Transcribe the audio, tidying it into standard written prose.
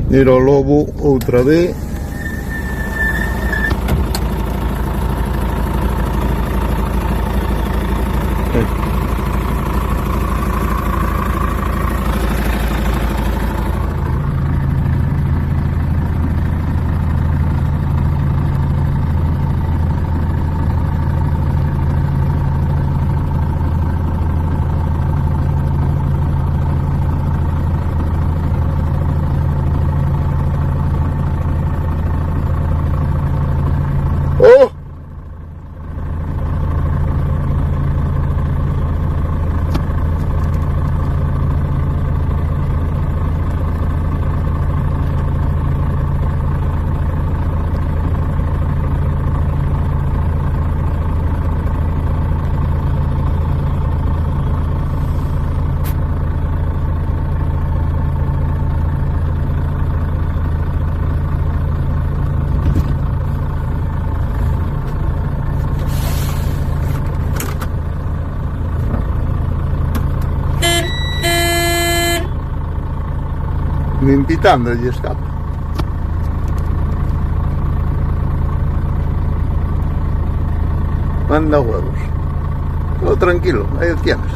Mira o lobo outra vez. ¡Oh! Nin pitando lle escapa. Manda huevos. Todo tranquilo, ahí lo tienes.